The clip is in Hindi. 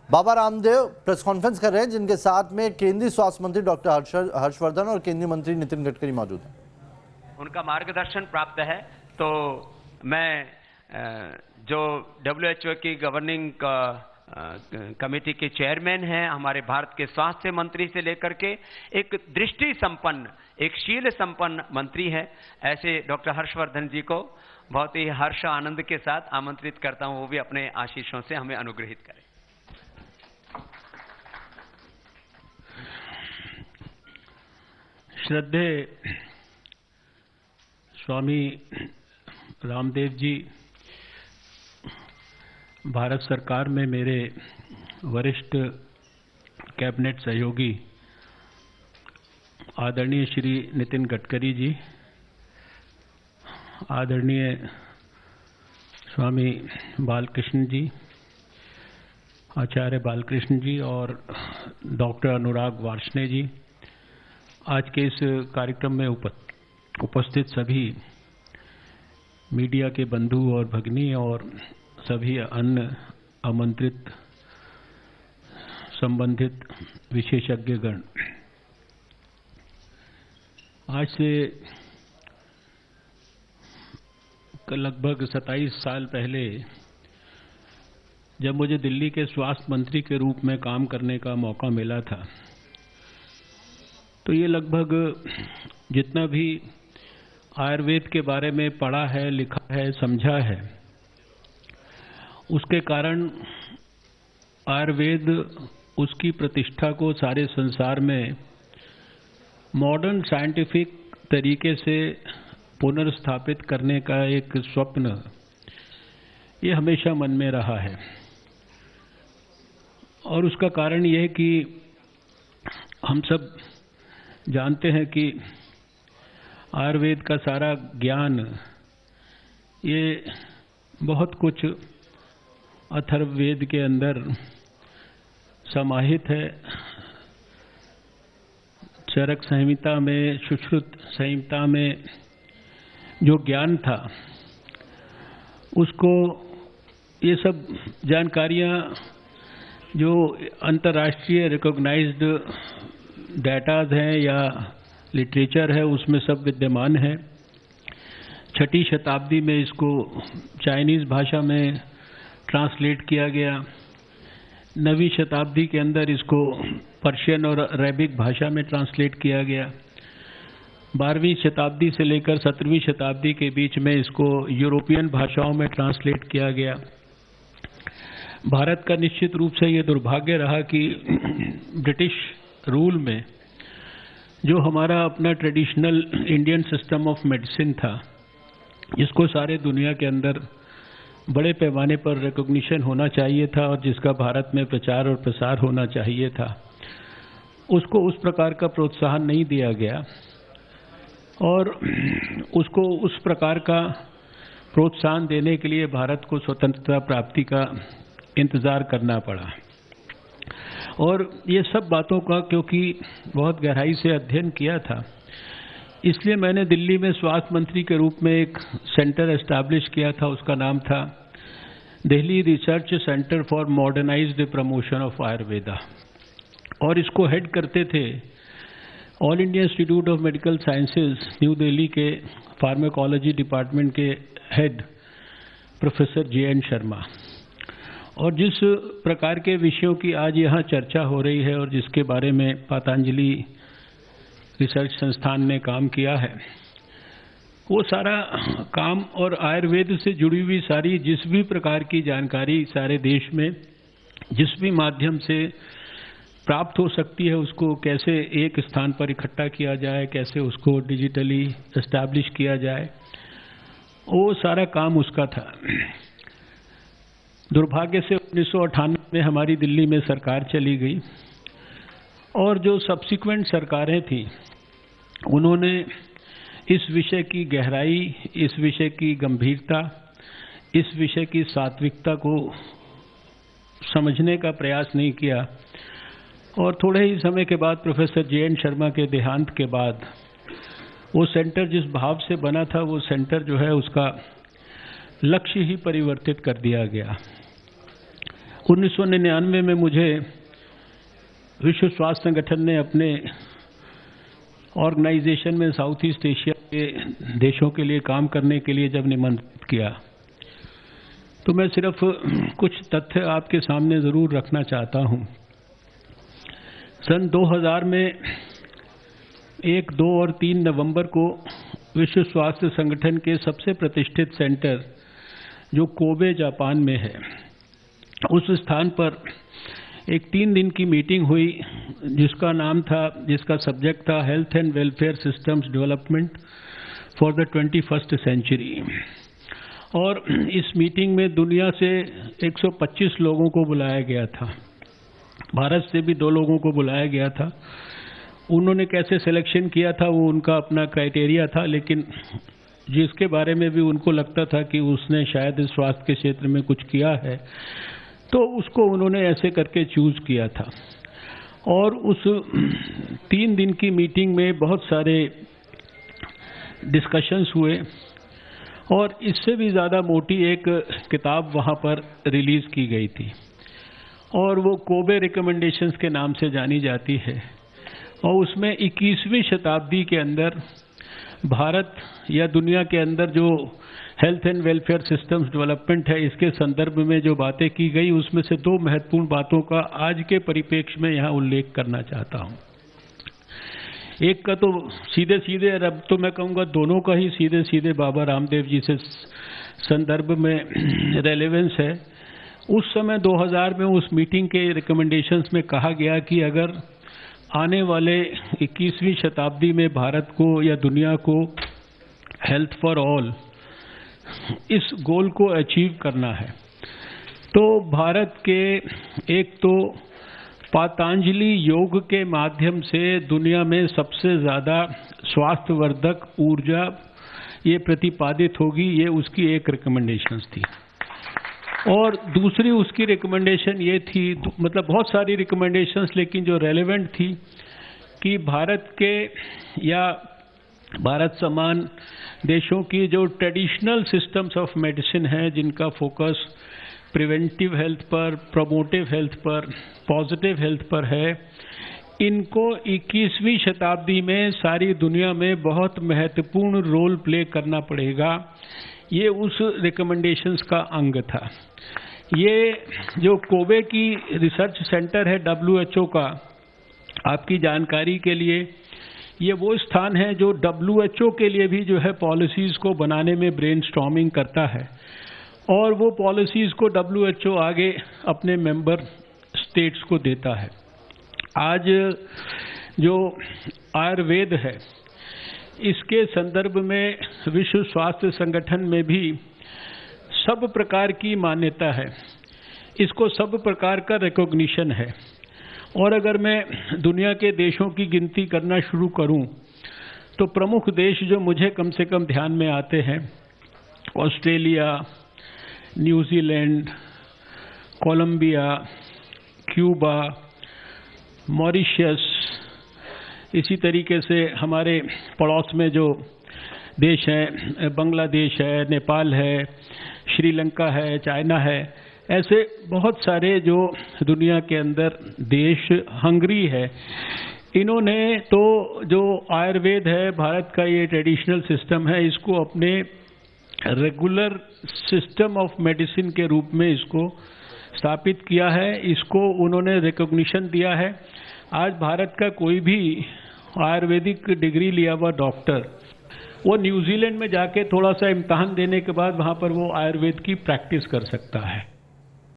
बाबा रामदेव प्रेस कॉन्फ्रेंस कर रहे हैं, जिनके साथ में केंद्रीय स्वास्थ्य मंत्री डॉक्टर हर्षवर्धन और केंद्रीय मंत्री नितिन गडकरी मौजूद हैं। उनका मार्गदर्शन प्राप्त है। तो मैं जो WHO की गवर्निंग कमेटी के चेयरमैन हैं, हमारे भारत के स्वास्थ्य मंत्री से लेकर के एक दृष्टि संपन्न, एक शील संपन्न मंत्री है, ऐसे डॉक्टर हर्षवर्धन जी को बहुत ही हर्ष आनंद के साथ आमंत्रित करता हूं, वो भी अपने आशीषों से हमें अनुग्रहित करें। श्रद्धेय स्वामी रामदेव जी, भारत सरकार में मेरे वरिष्ठ कैबिनेट सहयोगी आदरणीय श्री नितिन गडकरी जी, आदरणीय स्वामी बालकृष्ण जी, आचार्य बालकृष्ण जी और डॉक्टर अनुराग वार्ष्णेय जी, आज के इस कार्यक्रम में उपस्थित सभी मीडिया के बंधु और भगिनी और सभी अन्य आमंत्रित संबंधित विशेषज्ञगण, आज से लगभग 27 साल पहले जब मुझे दिल्ली के स्वास्थ्य मंत्री के रूप में काम करने का मौका मिला था, तो ये लगभग जितना भी आयुर्वेद के बारे में पढ़ा है, लिखा है, समझा है, उसके कारण आयुर्वेद उसकी प्रतिष्ठा को सारे संसार में मॉडर्न साइंटिफिक तरीके से पुनर्स्थापित करने का एक स्वप्न, ये हमेशा मन में रहा है। और उसका कारण यह है कि हम सब जानते हैं कि आयुर्वेद का सारा ज्ञान ये बहुत कुछ अथर्ववेद के अंदर समाहित है। चरक संहिता में, सुश्रुत संहिता में जो ज्ञान था, उसको ये सब जानकारियां जो अंतर्राष्ट्रीय रिकॉग्नाइज्ड डेटाज हैं या लिटरेचर है, उसमें सब विद्यमान है। 6ठी शताब्दी में इसको चाइनीज भाषा में ट्रांसलेट किया गया। 9वीं शताब्दी के अंदर इसको पर्शियन और अरेबिक भाषा में ट्रांसलेट किया गया। 12वीं शताब्दी से लेकर 17वीं शताब्दी के बीच में इसको यूरोपियन भाषाओं में ट्रांसलेट किया गया। भारत का निश्चित रूप से ये दुर्भाग्य रहा कि ब्रिटिश रूल में जो हमारा अपना traditional Indian system of medicine था, जिसको सारे दुनिया के अंदर बड़े पैमाने पर रिकॉग्निशन होना चाहिए था और जिसका भारत में प्रचार और प्रसार होना चाहिए था, उसको उस प्रकार का प्रोत्साहन नहीं दिया गया और उसको उस प्रकार का प्रोत्साहन देने के लिए भारत को स्वतंत्रता प्राप्ति का इंतजार करना पड़ा। और ये सब बातों का क्योंकि बहुत गहराई से अध्ययन किया था, इसलिए मैंने दिल्ली में स्वास्थ्य मंत्री के रूप में एक सेंटर एस्टैब्लिश किया था। उसका नाम था Delhi research centre for modernised promotion of Ayurveda, और इसको हेड करते थे all India institute of medical sciences new Delhi के फार्माकोलॉजी डिपार्टमेंट के हेड प्रोफेसर JN शर्मा। और जिस प्रकार के विषयों की आज यहाँ चर्चा हो रही है और जिसके बारे में पतंजलि रिसर्च संस्थान ने काम किया है, वो सारा काम और आयुर्वेद से जुड़ी हुई सारी जिस भी प्रकार की जानकारी सारे देश में जिस भी माध्यम से प्राप्त हो सकती है, उसको कैसे एक स्थान पर इकट्ठा किया जाए, कैसे उसको डिजिटली एस्टैब्लिश किया जाए, वो सारा काम उसका था। दुर्भाग्य से 1998 में हमारी दिल्ली में सरकार चली गई और जो सब्सिक्वेंट सरकारें थी, उन्होंने इस विषय की गहराई, इस विषय की गंभीरता, इस विषय की सात्विकता को समझने का प्रयास नहीं किया। और थोड़े ही समय के बाद प्रोफेसर JN शर्मा के देहांत के बाद वो सेंटर जिस भाव से बना था, वो सेंटर जो है उसका लक्ष्य ही परिवर्तित कर दिया गया। 1999 में मुझे विश्व स्वास्थ्य संगठन ने अपने ऑर्गेनाइजेशन में साउथ ईस्ट एशिया के देशों के लिए काम करने के लिए जब निमंत्रित किया, तो मैं सिर्फ कुछ तथ्य आपके सामने ज़रूर रखना चाहता हूं। सन 2000 में 1, 2 और 3 नवंबर को विश्व स्वास्थ्य संगठन के सबसे प्रतिष्ठित सेंटर जो कोबे जापान में है, उस स्थान पर एक 3 दिन की मीटिंग हुई जिसका सब्जेक्ट था health and welfare systems development for the 21st century. और इस मीटिंग में दुनिया से 125 लोगों को बुलाया गया था, भारत से भी 2 लोगों को बुलाया गया था। उन्होंने कैसे सिलेक्शन किया था वो उनका अपना क्राइटेरिया था, लेकिन जिसके बारे में भी उनको लगता था कि उसने शायद स्वास्थ्य के क्षेत्र में कुछ किया है, तो उसको उन्होंने ऐसे करके चूज किया था। और उस 3 दिन की मीटिंग में बहुत सारे डिस्कशंस हुए और इससे भी ज़्यादा मोटी एक किताब वहाँ पर रिलीज़ की गई थी और वो कोबे रिकमेंडेशंस के नाम से जानी जाती है। और उसमें 21वीं शताब्दी के अंदर भारत या दुनिया के अंदर जो health and welfare systems development है, इसके संदर्भ में जो बातें की गई, उसमें से 2 महत्वपूर्ण बातों का आज के परिप्रेक्ष्य में यहाँ उल्लेख करना चाहता हूँ। एक का तो सीधे सीधे, अब तो मैं कहूँगा दोनों का ही सीधे सीधे बाबा रामदेव जी से संदर्भ में रेलेवेंस है। उस समय 2000 में उस मीटिंग के रिकमेंडेशंस में कहा गया कि अगर आने वाले 21वीं शताब्दी में भारत को या दुनिया को हेल्थ फॉर ऑल इस गोल को अचीव करना है, तो भारत के एक तो पतंजलि योग के माध्यम से दुनिया में सबसे ज़्यादा स्वास्थ्यवर्धक ऊर्जा ये प्रतिपादित होगी, ये उसकी एक रिकमेंडेशंस थी। और दूसरी उसकी रिकमेंडेशन ये थी, मतलब बहुत सारी रिकमेंडेशंस, लेकिन जो रेलेवेंट थी कि भारत के या भारत समान देशों की जो ट्रेडिशनल सिस्टम्स ऑफ मेडिसिन है, जिनका फोकस प्रिवेंटिव हेल्थ पर, प्रमोटिव हेल्थ पर, पॉजिटिव हेल्थ पर है, इनको 21वीं शताब्दी में सारी दुनिया में बहुत महत्वपूर्ण रोल प्ले करना पड़ेगा। ये उस रिकमेंडेशंस का अंग था। ये जो कोबे की रिसर्च सेंटर है WHO का, आपकी जानकारी के लिए, ये वो स्थान है जो WHO के लिए भी जो है पॉलिसीज़ को बनाने में ब्रेनस्टॉर्मिंग करता है और वो पॉलिसीज़ को WHO आगे अपने मेंबर स्टेट्स को देता है। आज जो आयुर्वेद है, इसके संदर्भ में विश्व स्वास्थ्य संगठन में भी सब प्रकार की मान्यता है, इसको सब प्रकार का रिकॉग्निशन है। और अगर मैं दुनिया के देशों की गिनती करना शुरू करूं, तो प्रमुख देश जो मुझे कम से कम ध्यान में आते हैं, Australia, New Zealand, Colombia, Cuba, Mauritius, इसी तरीके से हमारे पड़ोस में जो देश हैं, बांग्लादेश है, नेपाल है, श्रीलंका है, चाइना है, ऐसे बहुत सारे जो दुनिया के अंदर देश, हंगरी है, इन्होंने तो जो आयुर्वेद है, भारत का ये ट्रेडिशनल सिस्टम है, इसको अपने रेगुलर सिस्टम ऑफ मेडिसिन के रूप में इसको स्थापित किया है, इसको उन्होंने रिकॉग्निशन दिया है। आज भारत का कोई भी आयुर्वेदिक डिग्री लिया हुआ डॉक्टर, वो न्यूजीलैंड में जाके थोड़ा सा इम्तहान देने के बाद वहाँ पर वो आयुर्वेद की प्रैक्टिस कर सकता है।